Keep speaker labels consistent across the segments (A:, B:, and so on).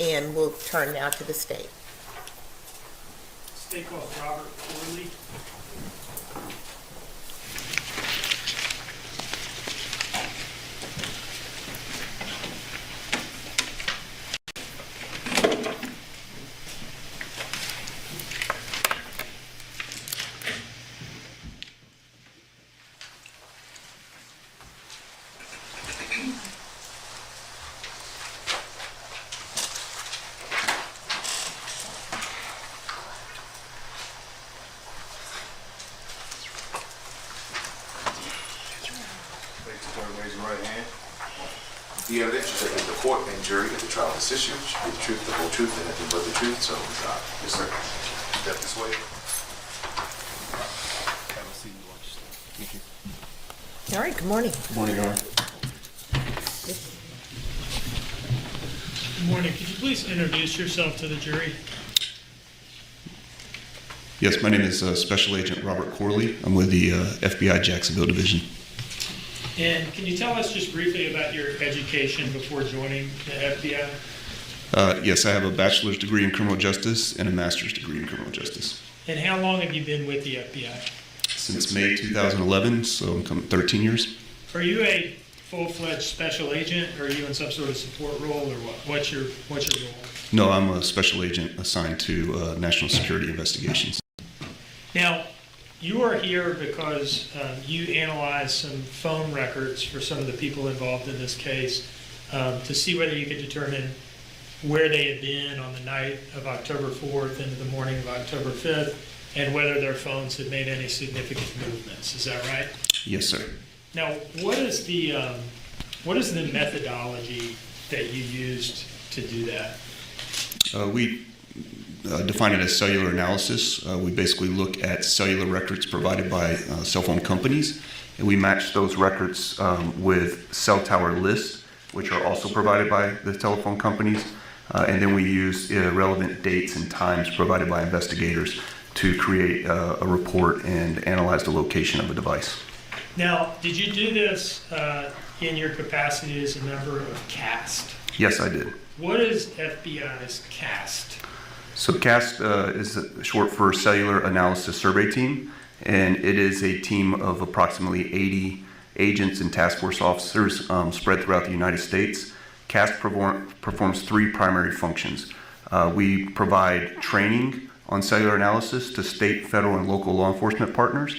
A: And we'll turn now to the state.
B: State called Robert Corley.
C: Raise your right hand. The evidence you take into the court and jury at the trial of this issue should be the truth, the whole truth, and nothing but the truth. So, yes, sir. Step this way.
D: Have a seat and watch. Thank you.
A: All right, good morning.
D: Good morning, Your Honor.
B: Good morning. Could you please introduce yourself to the jury?
D: Yes, my name is Special Agent Robert Corley. I'm with the FBI Jacksonville Division.
B: And can you tell us just briefly about your education before joining the FBI?
D: Yes, I have a bachelor's degree in criminal justice and a master's degree in criminal justice.
B: And how long have you been with the FBI?
D: Since May 2011, so I'm coming 13 years.
B: Are you a full-fledged special agent, or are you in some sort of support role, or what? What's your role?
D: No, I'm a special agent assigned to national security investigations.
B: Now, you are here because you analyzed some phone records for some of the people involved in this case to see whether you could determine where they had been on the night of October 4th into the morning of October 5th, and whether their phones had made any significant movements. Is that right?
D: Yes, sir.
B: Now, what is the methodology that you used to do that?
D: We define it as cellular analysis. We basically look at cellular records provided by cell phone companies, and we match those records with cell tower lists, which are also provided by the telephone companies, and then we use relevant dates and times provided by investigators to create a report and analyze the location of a device.
B: Now, did you do this in your capacity as a member of CAST?
D: Yes, I did.
B: What is FBI's CAST?
D: So CAST is short for Cellular Analysis Survey Team, and it is a team of approximately 80 agents and task force officers spread throughout the United States. CAST performs three primary functions. We provide training on cellular analysis to state, federal, and local law enforcement partners.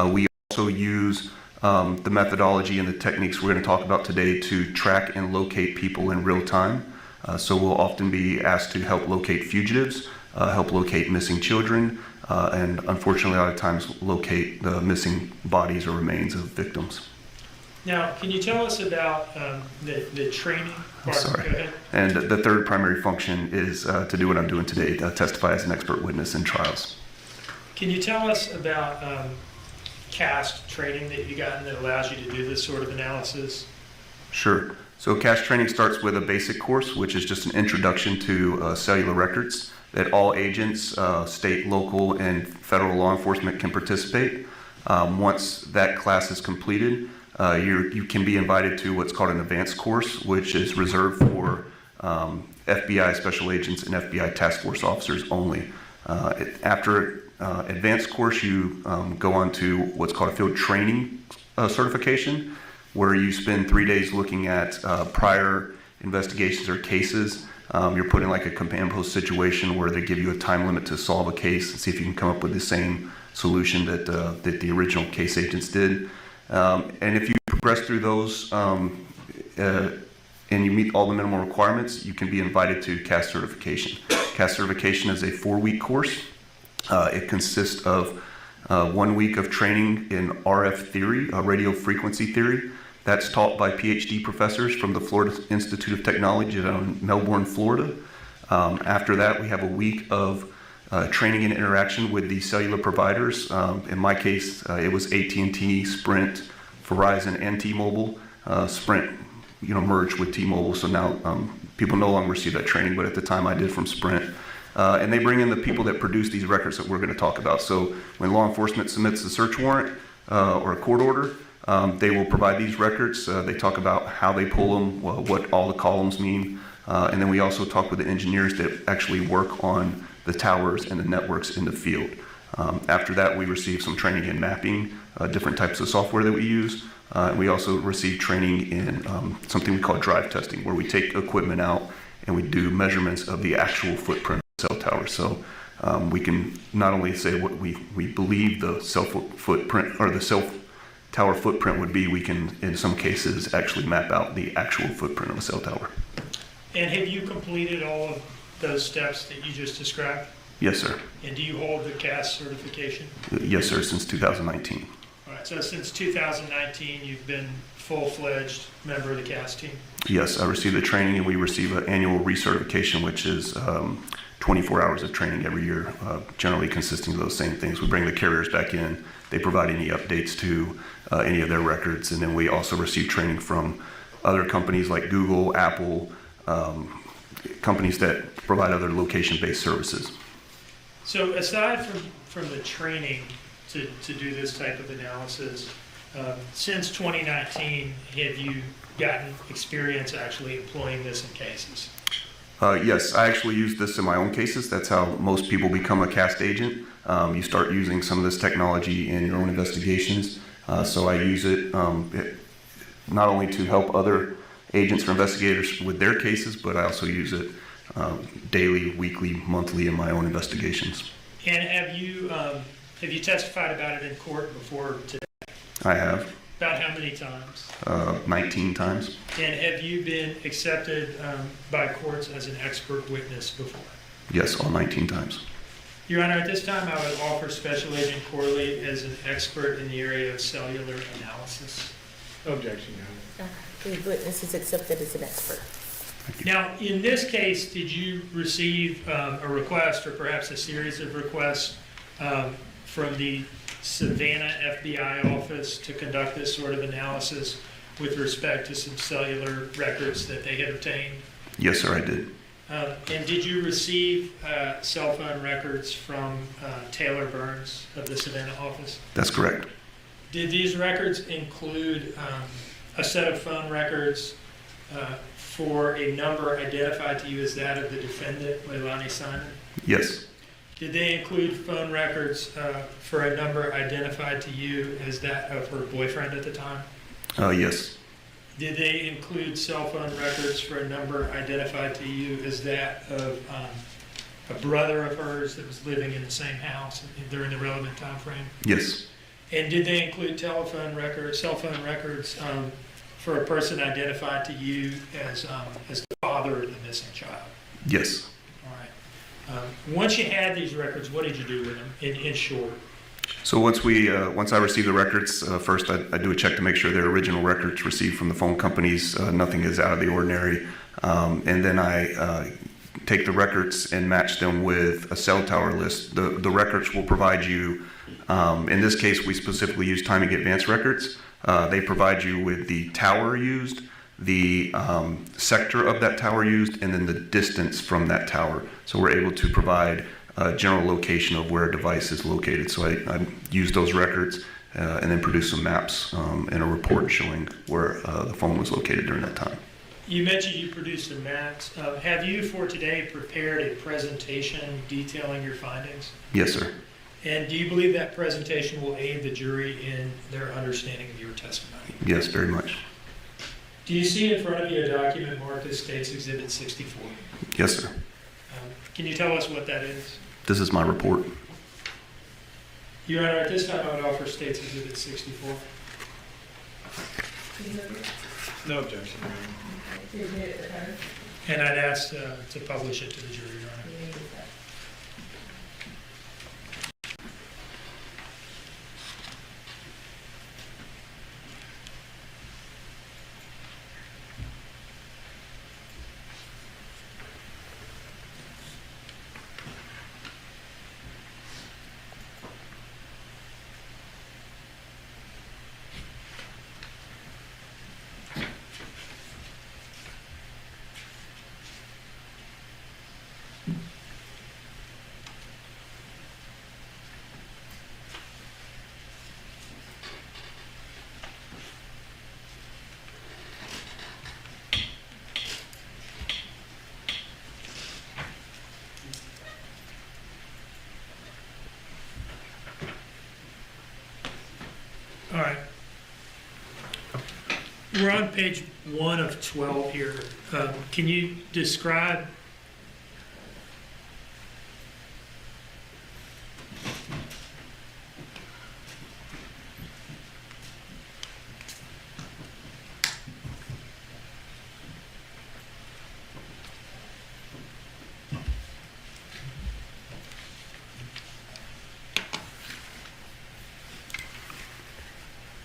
D: We also use the methodology and the techniques we're going to talk about today to track and locate people in real time. So we'll often be asked to help locate fugitives, help locate missing children, and unfortunately a lot of times locate the missing bodies or remains of victims.
B: Now, can you tell us about the training part?
D: Sorry.
B: Go ahead.
D: And the third primary function is to do what I'm doing today, testify as an expert witness in trials.
B: Can you tell us about CAST training that you got that allows you to do this sort of analysis?
D: Sure. So CAST training starts with a basic course, which is just an introduction to cellular records that all agents, state, local, and federal law enforcement can participate. Once that class is completed, you can be invited to what's called an advanced course, which is reserved for FBI special agents and FBI task force officers only. After advanced course, you go on to what's called a field training certification, where you spend 3 days looking at prior investigations or cases. You're put in like a command post situation where they give you a time limit to solve a case and see if you can come up with the same solution that the original case agents did. And if you progress through those and you meet all the minimal requirements, you can be invited to CAST certification. CAST certification is a 4-week course. It consists of 1 week of training in RF theory, radio frequency theory. That's taught by PhD professors from the Florida Institute of Technology in Melbourne, Florida. After that, we have a week of training and interaction with the cellular providers. In my case, it was AT&T, Sprint, Verizon, and T-Mobile. Sprint, merged with T-Mobile, so now people no longer receive that training, but at the time I did from Sprint. And they bring in the people that produce these records that we're going to talk about. So when law enforcement submits a search warrant or a court order, they will provide these records. They talk about how they pull them, what all the columns mean, And then we also talk with the engineers that actually work on the towers and the networks in the field. After that, we receive some training in mapping, different types of software that we use. We also receive training in something we call drive testing, where we take equipment out and we do measurements of the actual footprint of the cell tower. So we can not only say what we believe the cell footprint or the cell tower footprint would be, we can, in some cases, actually map out the actual footprint of a cell tower.
B: And have you completed all of those steps that you just described?
D: Yes, sir.
B: And do you hold the CAS certification?
D: Yes, sir, since 2019.
B: All right, so since 2019, you've been full-fledged member of the CAS team?
D: Yes, I received the training, and we receive an annual recertification, which is 24 hours of training every year, generally consisting of those same things. We bring the carriers back in. They provide any updates to any of their records, and then we also receive training from other companies like Google, Apple, companies that provide other location-based services.
B: So aside from the training to do this type of analysis, since 2019, have you gotten experience actually employing this in cases?
D: Yes, I actually use this in my own cases. That's how most people become a CAST agent. You start using some of this technology in your own investigations. So I use it not only to help other agents or investigators with their cases, but I also use it daily, weekly, monthly in my own investigations.
B: And have you testified about it in court before today?
D: I have.
B: About how many times?
D: 19 times.
B: And have you been accepted by courts as an expert witness before?
D: Yes, all 19 times.
B: Your Honor, at this time I would offer Special Agent Corley as an expert in the area of cellular analysis.
E: Objection, Your Honor.
A: The witness is accepted as an expert.
B: Now, in this case, did you receive a request or perhaps a series of requests from the Savannah FBI office to conduct this sort of analysis with respect to some cellular records that they had obtained?
D: Yes, sir, I did.
B: And did you receive cell phone records from Taylor Burns of the Savannah office?
D: That's correct.
B: Did these records include a set of phone records for a number identified to you as that of the defendant, Leilani Simon?
D: Yes.
B: Did they include phone records for a number identified to you as that of her boyfriend at the time?
D: Yes.
B: Did they include cell phone records for a number identified to you as that of a brother of hers that was living in the same house during the relevant time frame?
D: Yes.
B: And did they include cell phone records for a person identified to you as the father of the missing child?
D: Yes.
B: All right. Once you had these records, what did you do with them, in short?
D: So once I receive the records, first I do a check to make sure they're original records received from the phone companies. Nothing is out of the ordinary. And then I take the records and match them with a cell tower list. The records will provide you, in this case, we specifically use timing advance records. They provide you with the tower used, the sector of that tower used, and then the distance from that tower. So we're able to provide a general location of where a device is located. So I use those records and then produce some maps and a report showing where the phone was located during that time.
B: You mentioned you produced some maps. Have you, for today, prepared a presentation detailing your findings?
D: Yes, sir.
B: And do you believe that presentation will aid the jury in their understanding of your testimony?
D: Yes, very much.
B: Do you see in front of you a document marked as State's Exhibit 64?
D: Yes, sir.
B: Can you tell us what that is?
D: This is my report.
B: Your Honor, at this time I would offer State's Exhibit 64.
E: No objection, Your Honor.
B: And I'd ask to publish it to the jury, Your Honor. We're on page 1 of 12 here. Can you describe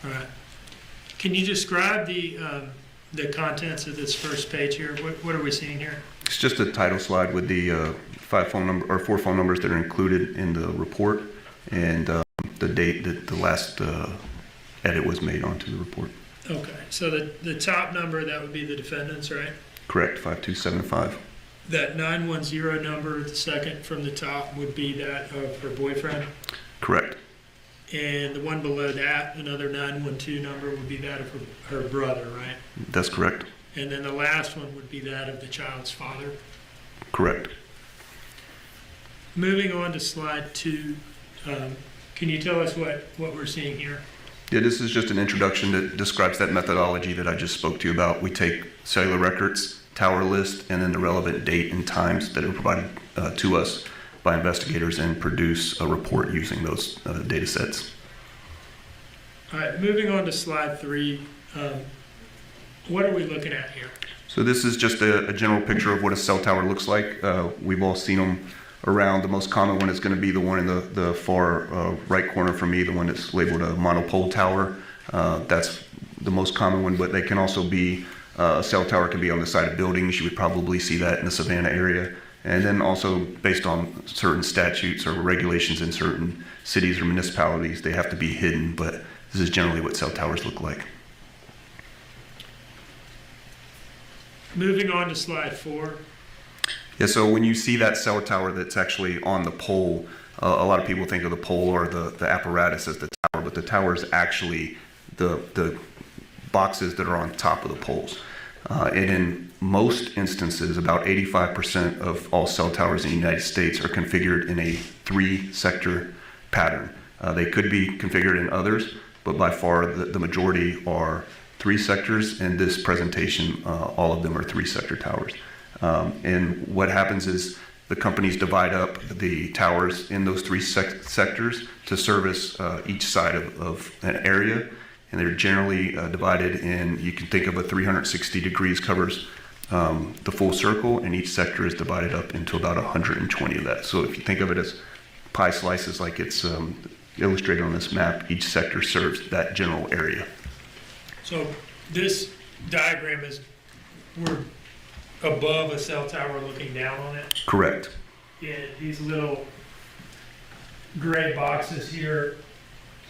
B: All right. Can you describe the contents of this first page here? What are we seeing here?
D: It's just a title slide with the 4 phone numbers that are included in the report, and the date that the last edit was made onto the report.
B: Okay, so the top number, that would be the defendant's, right?
D: Correct, 5275.
B: That 910 number, the second from the top, would be that of her boyfriend.
D: Correct.
B: And the one below that, another 912 number, would be that of her brother, right?
D: That's correct.
B: And then the last one would be that of the child's father.
D: Correct.
B: Moving on to slide 2, can you tell us what we're seeing here?
D: Yeah, this is just an introduction that describes that methodology that I just spoke to you about. We take cellular records, tower list, and then the relevant date and times that are provided to us by investigators and produce a report using those data sets.
B: All right, moving on to slide 3, what are we looking at here?
D: So this is just a general picture of what a cell tower looks like. We've all seen them around. The most common one is going to be the one in the far right corner for me, the one that's labeled a monopole tower. That's the most common one, but they can also be, a cell tower can be on the side of buildings. You would probably see that in the Savannah area. And then also based on certain statutes or regulations in certain cities or municipalities, they have to be hidden, but this is generally what cell towers look like.
B: Moving on to slide 4.
D: Yeah, so when you see that cell tower that's actually on the pole, a lot of people think of the pole or the apparatus as the tower, but the tower is actually the boxes that are on top of the poles. And in most instances, about 85% of all cell towers in the United States are configured in a 3-sector pattern. They could be configured in others, but by far the majority are 3 sectors. In this presentation, all of them are 3-sector towers. And what happens is the companies divide up the towers in those 3 sectors to service each side of an area. And they're generally divided in, you can think of a 360 degrees covers the full circle, and each sector is divided up into about 120 of that. So if you think of it as pie slices like it's illustrated on this map, each sector serves that general area.
B: So this diagram is, we're above a cell tower looking down on it.
D: Correct.
B: And these little gray boxes here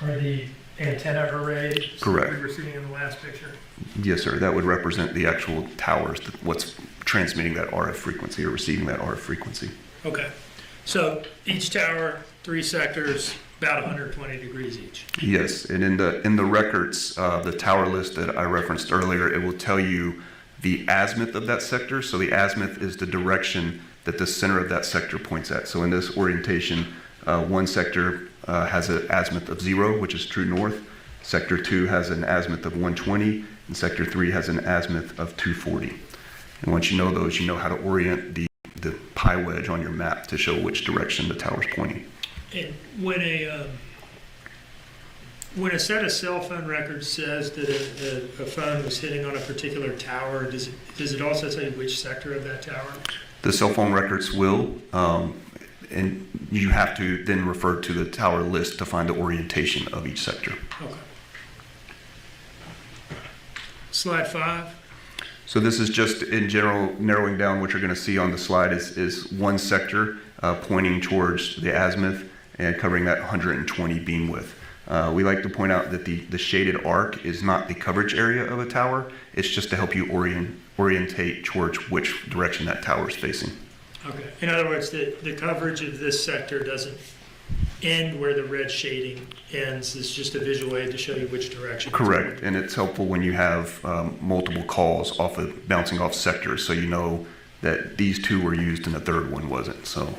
B: are the antenna arrays.
D: Correct.
B: We were seeing in the last picture.
D: Yes, sir. That would represent the actual towers, what's transmitting that RF frequency or receiving that RF frequency.
B: Okay. So each tower, 3 sectors, about 120 degrees each.
D: Yes, and in the records, the tower list that I referenced earlier, it will tell you the azimuth of that sector. So the azimuth is the direction that the center of that sector points at. So in this orientation, one sector has an azimuth of 0, which is true north. Sector 2 has an azimuth of 120, and Sector 3 has an azimuth of 240. And once you know those, you know how to orient the pie wedge on your map to show which direction the tower's pointing.
B: And when a set of cell phone records says that a phone was hitting on a particular tower, does it also tell you which sector of that tower?
D: The cell phone records will, and you have to then refer to the tower list to find the orientation of each sector.
B: Okay. Slide 5.
D: So this is just in general narrowing down what you're going to see on the slide is one sector pointing towards the azimuth and covering that 120 beam width. We like to point out that the shaded arc is not the coverage area of a tower. It's just to help you orientate towards which direction that tower is facing.
B: Okay. In other words, the coverage of this sector doesn't end where the red shading ends. It's just a visual aid to show you which direction.
D: Correct, and it's helpful when you have multiple calls bouncing off sectors, so you know that these 2 were used and the third one wasn't. So,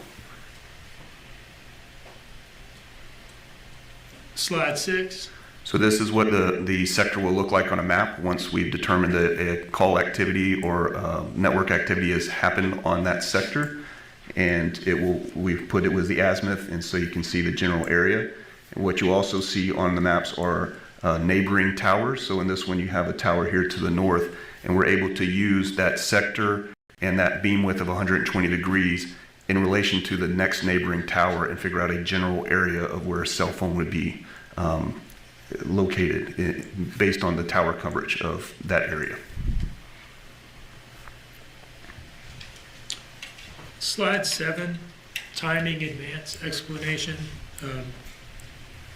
B: Slide 6.
D: So this is what the sector will look like on a map once we've determined that a call activity or network activity has happened on that sector. And we've put it with the azimuth, and so you can see the general area. And what you also see on the maps are neighboring towers. So in this one, you have a tower here to the north, and we're able to use that sector and that beam width of 120 degrees in relation to the next neighboring tower and figure out a general area of where a cell phone would be located based on the tower coverage of that area.
B: Slide 7, timing advance explanation.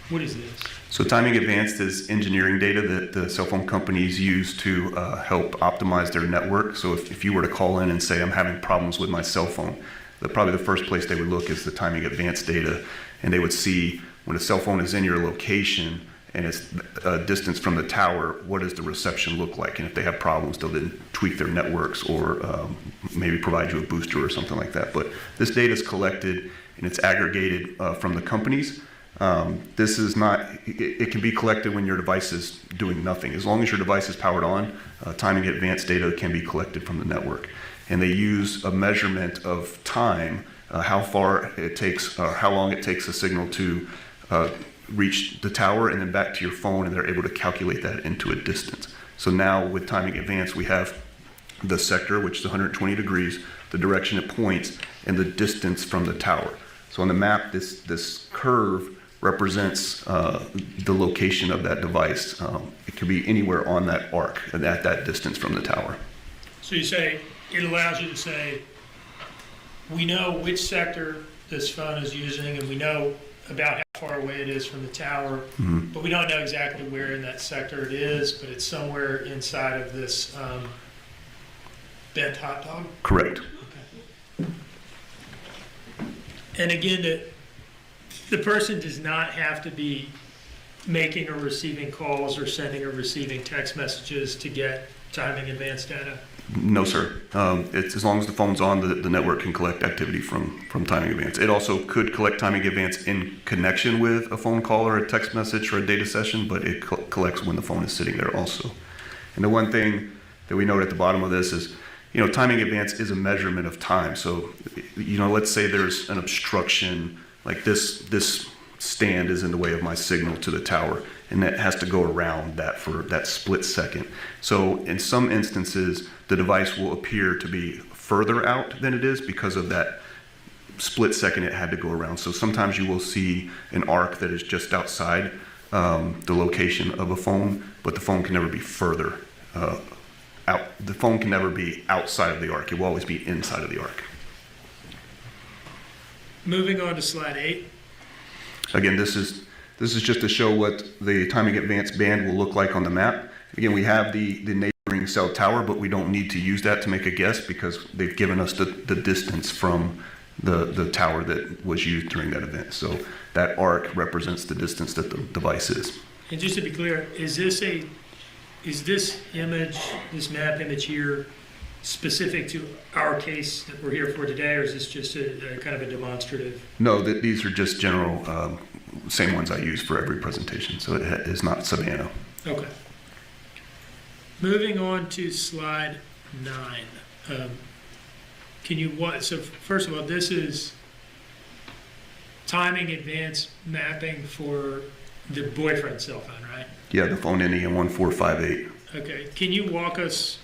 B: What is this?
D: So timing advanced is engineering data that the cell phone companies use to help optimize their network. So if you were to call in and say, I'm having problems with my cell phone, probably the first place they would look is the timing advanced data, and they would see when a cell phone is in your location and it's a distance from the tower, what does the reception look like? And if they have problems, they'll then tweak their networks or maybe provide you a booster or something like that. But this data is collected and it's aggregated from the companies. This is not, it can be collected when your device is doing nothing. As long as your device is powered on, timing advanced data can be collected from the network. And they use a measurement of time, how far it takes, or how long it takes a signal to reach the tower and then back to your phone, and they're able to calculate that into a distance. So now with timing advanced, we have the sector, which is 120 degrees, the direction it points, and the distance from the tower. So on the map, this curve represents the location of that device. It could be anywhere on that arc at that distance from the tower.
B: So you say, it allows you to say, we know which sector this phone is using, and we know about how far away it is from the tower, but we don't know exactly where in that sector it is, but it's somewhere inside of this bent hot dog?
D: Correct.
B: Okay. And again, the person does not have to be making or receiving calls or sending or receiving text messages to get timing advanced data?
D: No, sir. It's as long as the phone's on, the network can collect activity from timing advance. It also could collect timing advance in connection with a phone call or a text message or a data session, but it collects when the phone is sitting there also. And the one thing that we note at the bottom of this is, timing advance is a measurement of time. So, let's say there's an obstruction, like this stand is in the way of my signal to the tower, and that has to go around that for that split second. So in some instances, the device will appear to be further out than it is because of that split second it had to go around. So sometimes you will see an arc that is just outside the location of a phone, but the phone can never be further out. The phone can never be outside of the arc. It will always be inside of the arc.
B: Moving on to slide 8.
D: Again, this is just to show what the timing advance band will look like on the map. Again, we have the neighboring cell tower, but we don't need to use that to make a guess because they've given us the distance from the tower that was used during that event. So that arc represents the distance that the device is.
B: And just to be clear, is this image, this map image here, specific to our case that we're here for today, or is this just a kind of a demonstrative?
D: No, these are just general, same ones I use for every presentation, so it is not Savannah.
B: Okay. Moving on to slide 9. So first of all, this is timing advance mapping for the boyfriend cell phone, right?
D: Yeah, the phone ending in 1458.
B: Okay. Can you walk us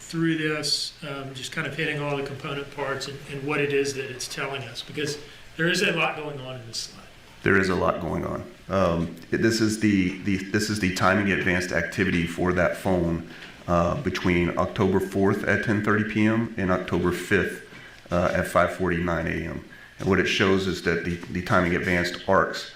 B: through this, just kind of hitting all the component parts and what it is that it's telling us? Because there is a lot going on in this slide.
D: There is a lot going on. This is the timing advanced activity for that phone between October 4th at 10:30 p.m. and October 5th at 5:49 a.m. And what it shows is that the timing advanced arcs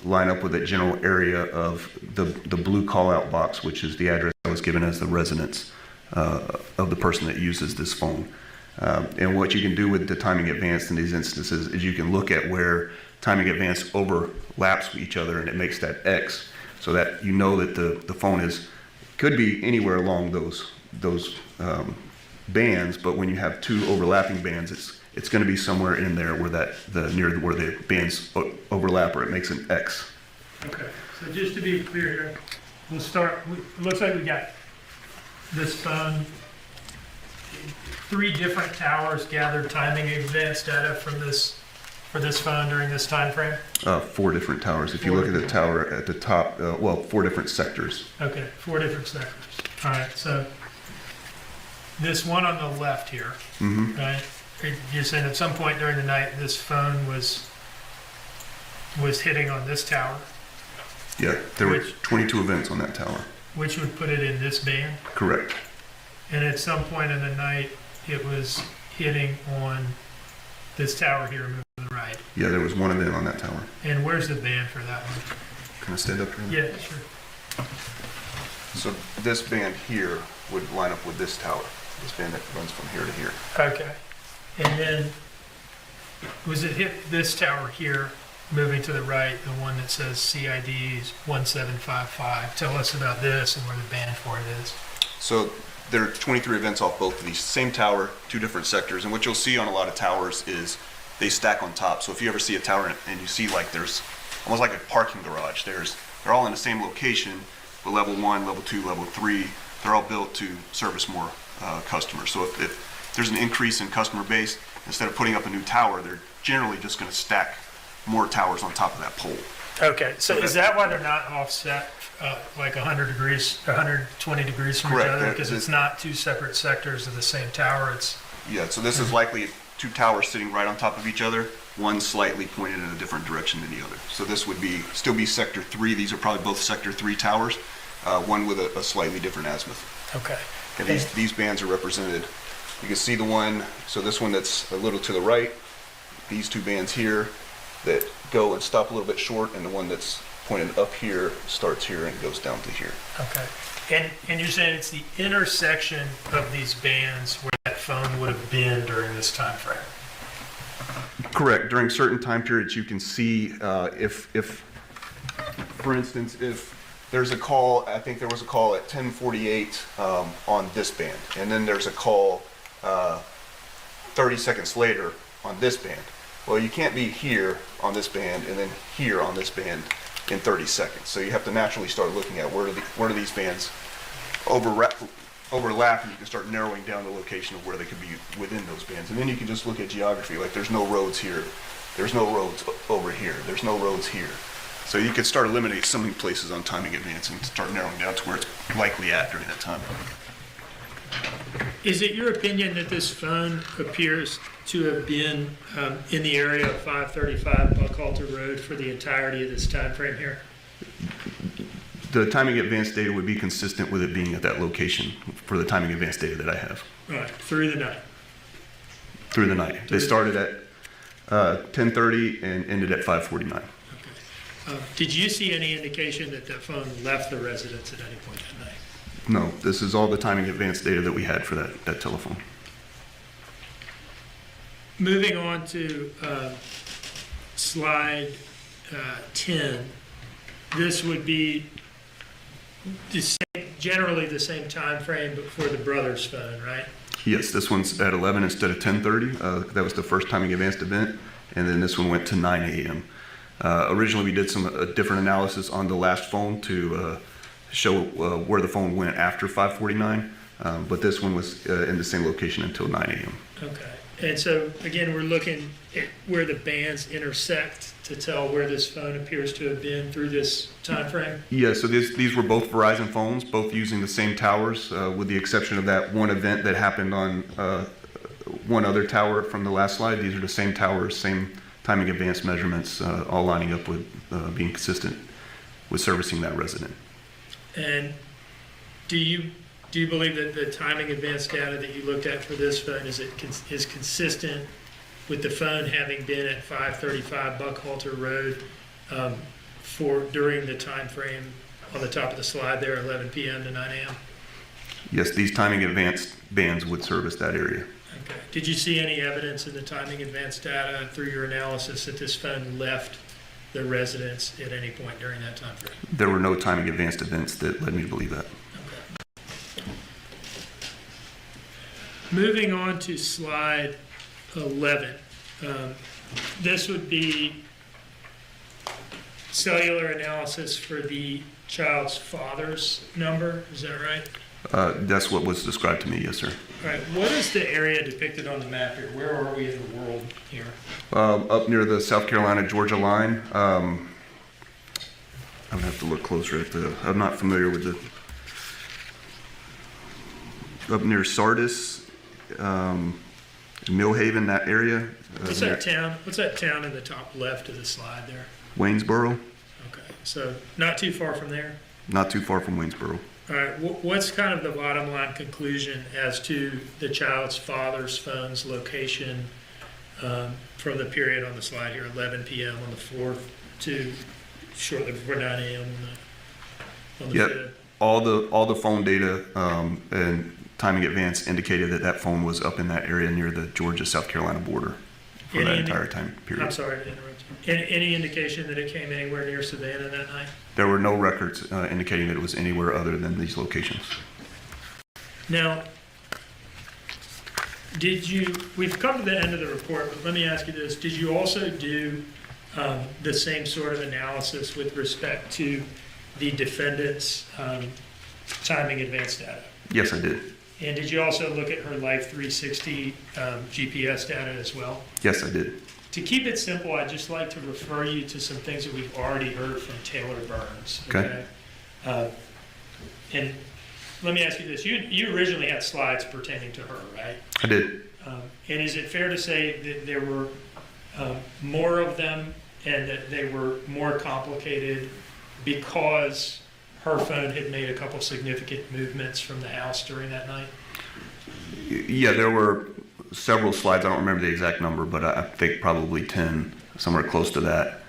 D: line up with that general area of the blue call-out box, which is the address that was given as the residence of the person that uses this phone. And what you can do with the timing advanced in these instances is you can look at where timing advanced overlaps with each other and it makes that X, so that that the phone could be anywhere along those bands, but when you have two overlapping bands, it's going to be somewhere in there where where the bands overlap, or it makes an X
B: Okay, so just to be clear here, we'll start, it looks like we got this phone, 3 different towers gathered timing advanced data from this, for this phone during this time frame?
D: 4 different towers. If you look at the tower at the top, 4 different sectors.
B: Okay, 4 different sectors. All right, so this one on the left here,
D: Mm-hmm.
B: right? You're saying at some point during the night, this phone was hitting on this tower,
D: Yeah, there were
B: Which-
D: 22 events on that tower.
B: which would put it in this band.
D: Correct.
B: And at some point in the night, it was hitting on this tower here moving to the right.
D: Yeah, there was 1 event on that tower.
B: And where's the band for that one?
D: Can I stand up here?
B: Yeah, sure.
D: So this band here would line up with this tower. This band that runs from here to here.
B: Okay. And then, was it hit this tower here, moving to the right, the one that says CIDs 1755? Tell us about this and where the band for it is.
D: So there are 23 events off both of these. Same tower, 2 different sectors. And what you'll see on a lot of towers is they stack on top. So if you ever see a tower and you see like there's almost like a parking garage, they're all in the same location, but level 1, level 2, level 3, they're all built to service more customers. So if there's an increase in customer base, instead of putting up a new tower, they're generally just going to stack more towers on top of that pole.
B: Okay, so is that why they're not offset like 100 degrees, 120 degrees from each
D: Correct.
B: other? Because it's not 2 separate sectors of the same tower, it's...
D: Yeah, so this is likely 2 towers sitting right on top of each other, one slightly pointed in a different direction than the other. So this would still be sector 3. These are probably both sector 3 towers, one with a slightly different azimuth.
B: Okay.
D: And these bands are represented. You can see the one, so this one that's a little to the right, these 2 bands here that go and stop a little bit short, and the one that's pointed up here starts here and goes down to here.
B: Okay. And you're saying it's the intersection of these bands where that phone would have been during this time frame?
D: Correct. During certain time periods, you can see if, for instance, if there's a call, I think there was a call at 10:48 on this band, and then there's a call 30 seconds later on this band. Well, you can't be here on this band and then here on this band in 30 seconds. So you have to naturally start looking at where do these bands overlap, and you can start narrowing down the location of where they could be within those bands. And then you can just look at geography, like there's no roads here, there's no roads over here, there's no roads here. So you could start eliminating so many places on timing advance and start narrowing down to where it's likely at during that time.
B: Is it your opinion that this phone appears to have been in the area of 535 Buckhalter Road for the entirety of this time frame here?
D: The timing advance data would be consistent with it being at that location for the timing advance data that I have
B: All right, through the night.
D: through the night. They started at 10:30 and ended at 5:49.
B: Okay. Did you see any indication that that phone left the residence at any point that night?
D: No, this is all the timing advance data that we had for that telephone.
B: Moving on to slide 10, this would be generally the same time frame but for the brother's phone, right?
D: Yes, this one's at 11 instead of 10:30. That was the first timing advanced event, and then this one went to 9 a.m. Originally, we did some different analysis on the last phone to show where the phone went after 5:49, but this one was in the same location until 9 a.m.
B: Okay. And so, again, we're looking at where the bands intersect to tell where this phone appears to have been through this time frame?
D: Yeah, so these were both Verizon phones, both using the same towers, with the exception of that one event that happened on one other tower from the last slide. These are the same towers, same timing advanced measurements, all lining up with being consistent with servicing that resident.
B: And do you believe that the timing advanced data that you looked at for this phone is consistent with the phone having been at 535 Buckhalter Road during the time frame on the top of the slide there, 11 p.m. to 9 a.m.?
D: Yes, these timing advanced bands would service that area.
B: Okay. Did you see any evidence in the timing advanced data through your analysis that this phone left the residence at any point during that time frame?
D: There were no timing advanced events that led me to believe that.
B: Okay. Moving on to slide 11. This would be cellular analysis for the child's father's number, is that right?
D: That's what was described to me, yes, sir.
B: All right, what is the area depicted on the map here? Where are we in the world here?
D: Up near the South Carolina-Georgia line. I would have to look closer at I'm not familiar with up near Sardis, Millhaven, that area.
B: What's that town? What's that town in the top left of the slide there?
D: Waynesboro,
B: Okay, so not too far from there.
D: not too far from Waynesboro.
B: All right, what's kind of the bottom line conclusion as to the child's father's phone's location from the period on the slide here, 11 p.m. on the 4th to shortly before 9 a.m. on the
D: Yep.
B: 5th?
D: All the phone data and timing advance indicated that phone was up in that area near the Georgia-South Carolina border for that entire time period.
B: I'm sorry to interrupt you. Any indication that it came anywhere near Savannah that night?
D: There were no records indicating that it was anywhere other than these locations.
B: Now, we've come to the end of the report, but let me ask you this. Did you also do the same sort of analysis with respect to the defendant's timing advance data?
D: Yes, I did.
B: And did you also look at her Life 360 GPS data as well?
D: Yes, I did.
B: To keep it simple, I'd just like to refer you to some things that we've already heard from Taylor Burns.
D: Okay.
B: And let me ask you this. You originally had slides pertaining to her, right?
D: I did.
B: And is it fair to say that there were more of them and that they were more complicated because her phone had made a couple significant movements from the house during that night?
D: Yeah, there were several slides. I don't remember the exact number, but I think probably 10, somewhere close to that,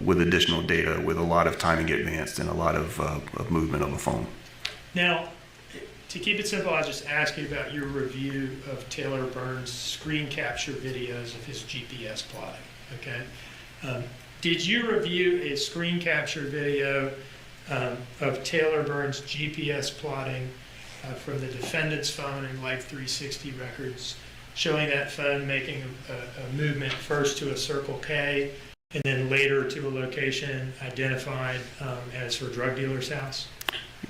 D: with additional data, with a lot of timing advanced and a lot of movement of a phone.
B: Now, to keep it simple, I'll just ask you about your review of Taylor Burns' screen capture videos of his GPS plotting, okay? Did you review a screen capture video of Taylor Burns' GPS plotting from the defendant's phone and Life 360 records, showing that phone making a movement first to a Circle K and then later to a location identified as her drug dealer's house?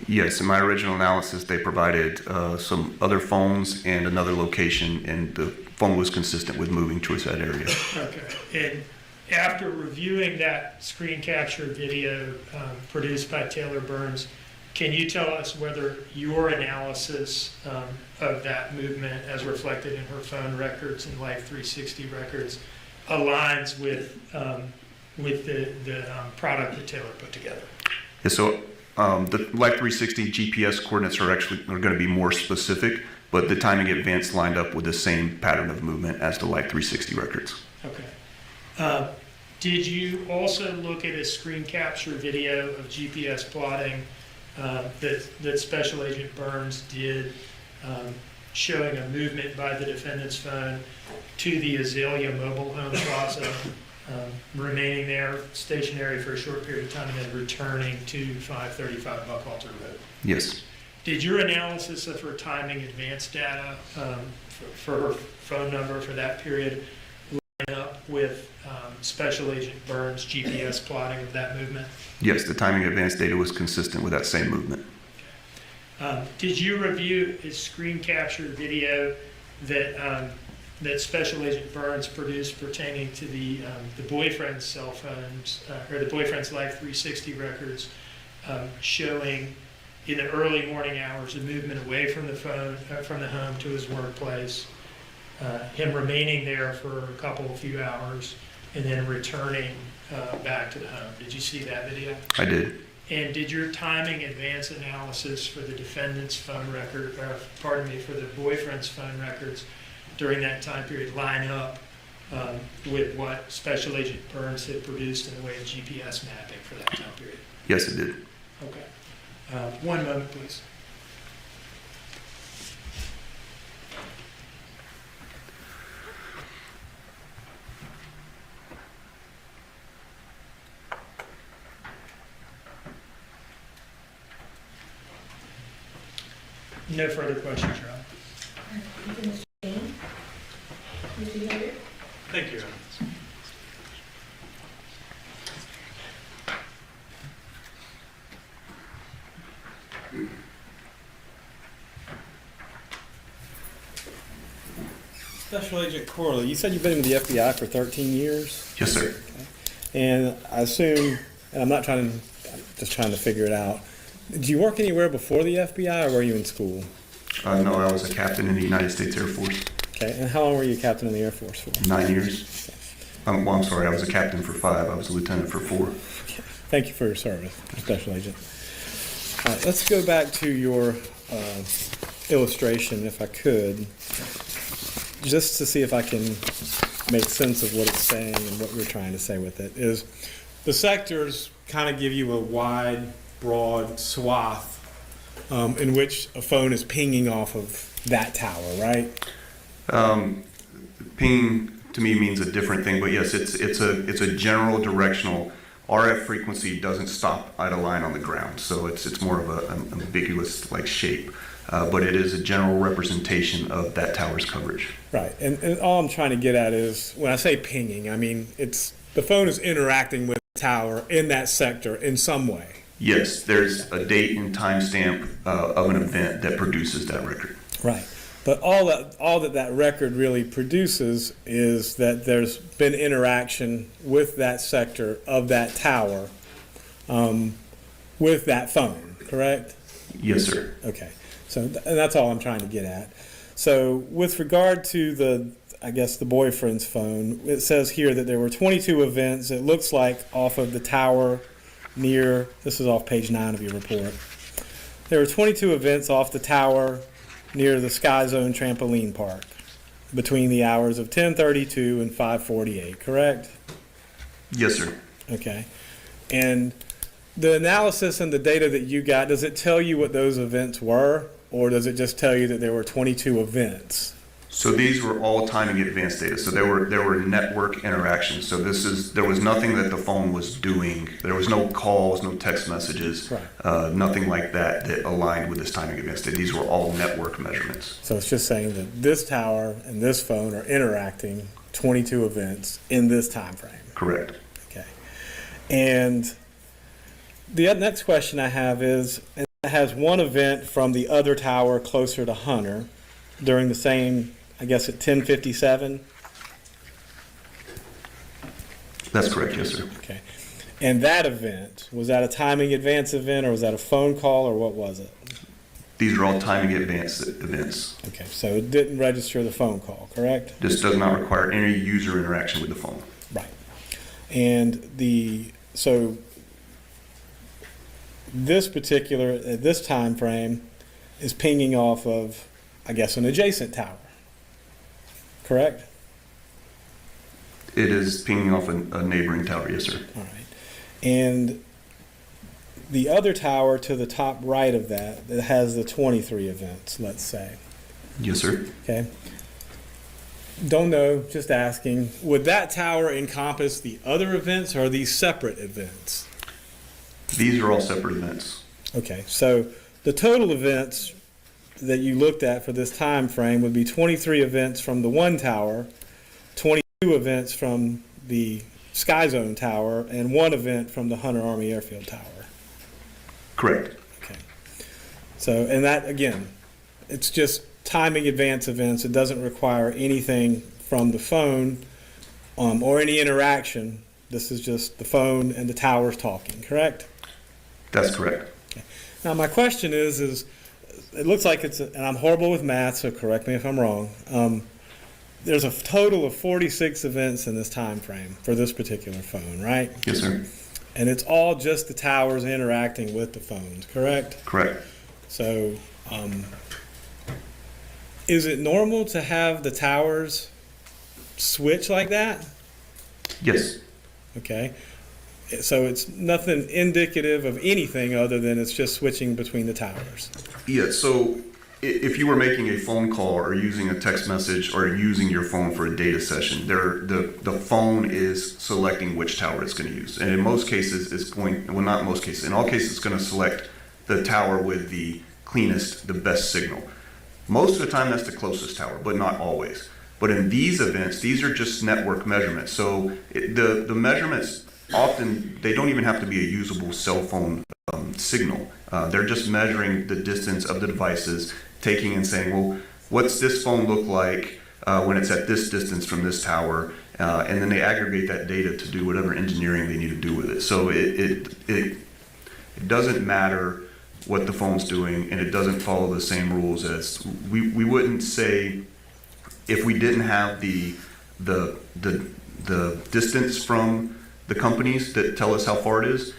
D: Yes, in my original analysis, they provided some other phones and another location, and the phone was consistent with moving towards that area.
B: Okay. And after reviewing that screen capture video produced by Taylor Burns, can you tell us whether your analysis of that movement as reflected in her phone records and Life 360 records aligns with the product that Taylor put together?
D: Yeah, so the Life 360 GPS coordinates are going to be more specific, but the timing advance lined up with the same pattern of movement as the Life 360 records.
B: Okay. Did you also look at a screen capture video of GPS plotting that Special Agent Burns did showing a movement by the defendant's phone to the Azalea Mobile Home Plaza, remaining there stationary for a short period of time and then returning to 535 Buckhalter Road?
D: Yes.
B: Did your analysis of her timing advance data for her phone number for that period line up with Special Agent Burns' GPS plotting of that movement?
D: Yes, the timing advance data was consistent with that same movement.
B: Did you review a screen capture video that Special Agent Burns produced pertaining to the boyfriend's cell phones or the boyfriend's Life 360 records, showing in the early morning hours a movement away from the phone, from the home to his workplace, him remaining there for a few hours, and then returning back to the home? Did you see that video?
D: I did.
B: And did your timing advance analysis for the defendant's phone record, for the boyfriend's phone records during that time period line up with what Special Agent Burns had produced in the way of GPS mapping for that time period?
D: Yes, it did.
B: Okay. One moment, please. No further questions, Your Honor.
A: Thank you, Mr. King. Mr. Hilliard?
E: Thank you, Your Honor. Special Agent Corley, you said you've been in the FBI for 13 years?
D: Yes, sir.
E: And I assume, and I'm just trying to figure it out. Did you work anywhere before the FBI, or were you in school?
D: No, I was a captain in the United States Air Force.
E: Okay, and how long were you a captain in the Air Force for?
D: 9 years. Well, I'm sorry, I was a captain for 5. I was a lieutenant for 4.
E: Thank you for your service, Special Agent. All right, let's go back to your illustration, if I could, just to see if I can make sense of what it's saying and what we're trying to say with it. Is the sectors kind of give you a wide, broad swath in which a phone is pinging off of that tower, right?
D: Ping to me means a different thing, but yes, it's a general directional. RF frequency doesn't stop at a line on the ground, so it's more of an ambiguous like shape, but it is a general representation of that tower's coverage.
E: Right, and all I'm trying to get at is when I say pinging, I mean the phone is interacting with the tower in that sector in some way.
D: Yes, there's a date and timestamp of an event that produces that record.
E: Right. But all that record really produces is that there's been interaction with that sector of that tower with that phone, correct?
D: Yes, sir.
E: Okay. So and that's all I'm trying to get at. So with regard to the boyfriend's phone, it says here that there were 22 events, it looks like, off of the tower near, this is off page 9 of your report. There were 22 events off the tower near the Sky Zone trampoline park between the hours of 10:32 and 5:48, correct?
D: Yes, sir.
E: Okay. And the analysis and the data that you got, does it tell you what those events were, or does it just tell you that there were 22 events?
D: So these were all timing advanced data. So there were network interactions. So there was nothing that the phone was doing. There was no calls, no text messages,
E: Right.
D: nothing like that aligned with this timing advanced data. These were all network measurements.
E: So it's just saying that this tower and this phone are interacting 22 events in this time frame.
D: Correct.
E: Okay. And the next question I have is, it has one event from the other tower closer to Hunter during the same, I guess, at 10:57?
D: That's correct, yes, sir.
E: Okay. And that event, was that a timing advance event, or was that a phone call, or what was it?
D: These are all timing advanced events.
E: Okay, so it didn't register the phone call, correct?
D: This does not require any user interaction with the phone.
E: Right. And so this time frame is pinging off of, I guess, an adjacent tower, correct?
D: It is pinging off a neighboring tower, yes, sir.
E: All right. And the other tower to the top right of that has the 23 events, let's say.
D: Yes, sir.
E: Okay. Don't know, just asking. Would that tower encompass the other events, or are these separate events?
D: These are all separate events.
E: Okay, so the total events that you looked at for this time frame would be 23 events from the one tower, 22 events from the Sky Zone tower, and 1 event from the Hunter Army Airfield tower.
D: Correct.
E: Okay. So, and that, again, it's just timing advance events. It doesn't require anything from the phone or any interaction. This is just the phone and the towers talking, correct?
D: That's correct.
E: Okay. Now, my question is it looks like and I'm horrible with math, so correct me if I'm wrong. There's a total of 46 events in this time frame for this particular phone, right?
D: Yes, sir.
E: And it's all just the towers interacting with the phones, correct?
D: Correct.
E: So, is it normal to have the towers switch like that?
D: Yes.
E: Okay. So it's nothing indicative of anything other than it's just switching between the towers.
D: Yeah, so if you were making a phone call or using a text message or using your phone for a data session, the phone is selecting which tower it's going to use. And in most cases, not most cases, in all cases, it's going to select the tower with the cleanest, the best signal. Most of the time, that's the closest tower, but not always. But in these events, these are just network measurements. So the measurements, often, they don't even have to be a usable cell phone signal. They're just measuring the distance of the devices, taking and saying, well, what's this phone look like when it's at this distance from this tower, and then they aggregate that data to do whatever engineering they need to do with it. So it doesn't matter what the phone's doing, and it doesn't follow the same rules as we wouldn't say if we didn't have the distance from the companies that tell us how far it is.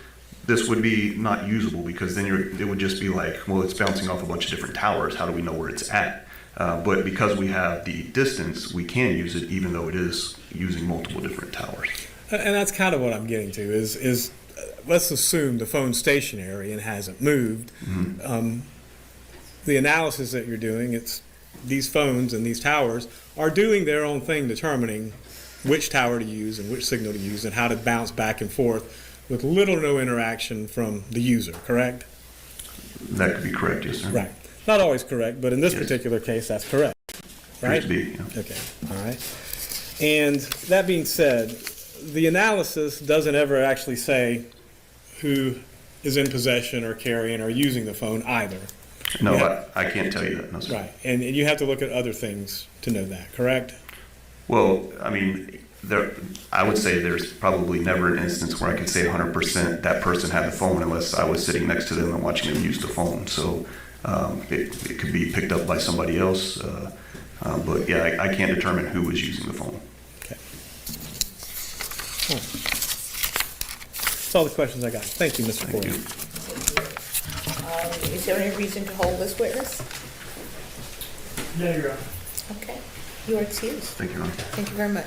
D: This would be not usable because then it would just be like, well, it's bouncing off a bunch of different towers. How do we know where it's at? But because we have the distance, we can use it even though it is using multiple different towers.
E: And that's kind of what I'm getting to is let's assume the phone's stationary and hasn't moved.
D: Mm-hmm.
E: The analysis that you're doing, it's these phones and these towers are doing their own thing, determining which tower to use and which signal to use and how to bounce back and forth with little or no interaction from the user, correct?
D: That could be correct, yes, sir.
E: Right. Not always correct, but in this
D: Yes.
E: particular case, that's correct. Right?
D: Appears to be, yeah.
E: Okay, all right. And that being said, the analysis doesn't ever actually say who is in possession or carrying or using the phone either.
D: No,
E: Yeah.
D: I can't tell you that, no, sir.
E: Right, and you have to look at other things to know that, correct?
D: Well, I mean, I would say there's probably never an instance where I could say 100% that person had the phone unless I was sitting next to them and watching them use the phone. So it could be picked up by somebody else. But yeah, I can't determine who was using the phone.
E: Okay. All right. That's all the questions I got. Thank you, Mr.
D: Thank
E: Corley.
D: you.
A: Is there any reason to hold this witness?
B: No, Your Honor.
A: Okay, you are excused.
D: Thank you, Ron.
A: Thank you very much.